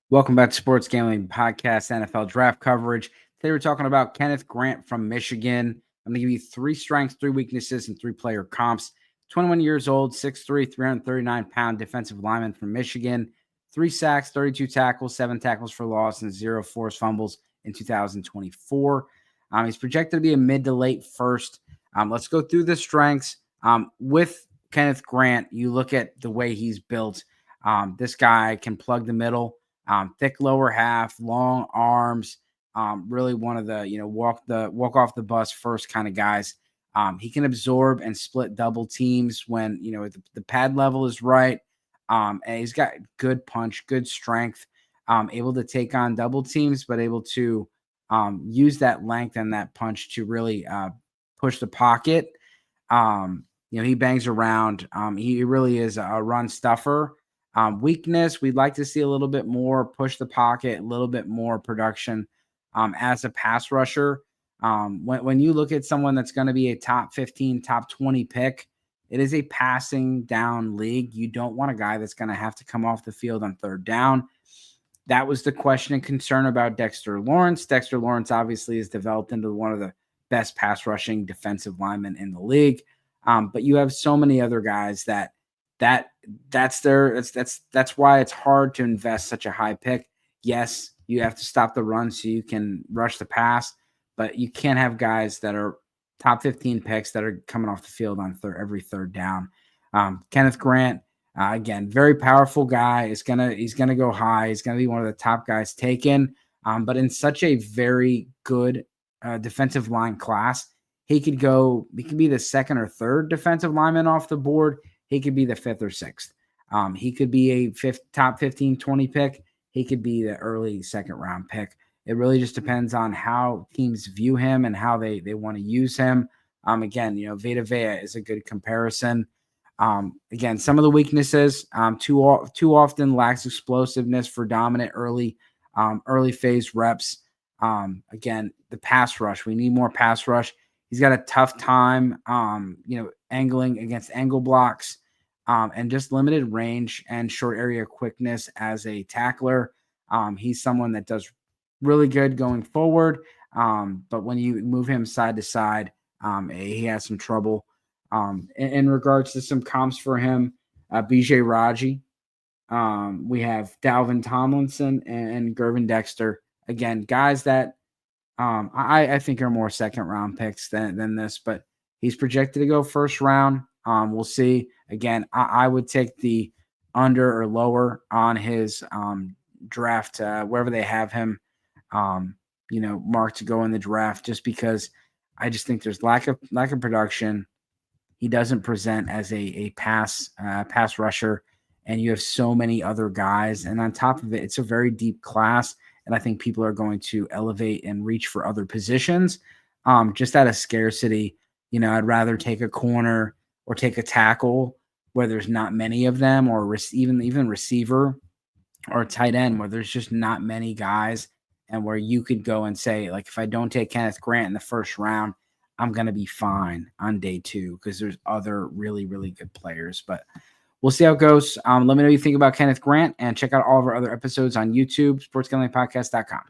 Welcome back to Sports Gambling Podcast, NFL draft coverage. Today we're talking about Kenneth Grant from Michigan. I'm going to give you 3 strengths, 3 weaknesses, and 3 player comps. 21 years old, 6'3", 339-pound defensive lineman from Michigan. 3 sacks, 32 tackles, 7 tackles for loss, and 0 forced fumbles in 2024. He's projected to be a mid to late first. Let's go through the strengths. With Kenneth Grant, you look at the way he's built. This guy can plug the middle. Thick lower half, long arms, really one of the, walk off the bus first kind of guys. He can absorb and split double teams when, the pad level is right. And he's got good punch, good strength, able to take on double teams, but able to use that length and that punch to really push the pocket. He bangs around. He really is a run stuffer. Weakness, we'd like to see a little bit more push the pocket, a little bit more production as a pass rusher. When you look at someone that's going to be a top 15, top 20 pick, it is a passing down league. You don't want a guy that's going to have to come off the field on third down. That was the question and concern about Dexter Lawrence. Dexter Lawrence obviously has developed into one of the best pass rushing defensive linemen in the league. But you have so many other guys that's why it's hard to invest such a high pick. Yes, you have to stop the run so you can rush the pass, but you can't have guys that are top 15 picks that are coming off the field on every third down. Kenneth Grant, again, very powerful guy. He's gonna go high. He's gonna be one of the top guys taken. But in such a very good defensive line class, he could be the second or third defensive lineman off the board. He could be the 5th or 6th. He could be a top 15, 20 pick. He could be the early second round pick. It really just depends on how teams view him and how they want to use him. Again, Vita Vea is a good comparison. Again, some of the weaknesses, too often lacks explosiveness for dominant early phase reps. Again, the pass rush. We need more pass rush. He's got a tough time, angling against angle blocks, and just limited range and short area quickness as a tackler. He's someone that does really good going forward, but when you move him side to side, he has some trouble. In regards to some comps for him, BJ Raji, we have Dalvin Tomlinson and Gervin Dexter. Again, guys that I think are more second round picks than this, but he's projected to go first round. We'll see. Again, I would take the under or lower on his draft, wherever they have him, marked to go in the draft, just because I just think there's lack of production. He doesn't present as a pass rusher, and you have so many other guys. And on top of it, it's a very deep class. And I think people are going to elevate and reach for other positions just out of scarcity. I'd rather take a corner or take a tackle where there's not many of them, or even receiver or tight end where there's just not many guys, and where you could go and say, like, if I don't take Kenneth Grant in the first round, I'm going to be fine on day 2 because there's other really, really good players. But we'll see how it goes. Let me know what you think about Kenneth Grant, and check out all of our other episodes on YouTube, sportsgamblingpodcast.com.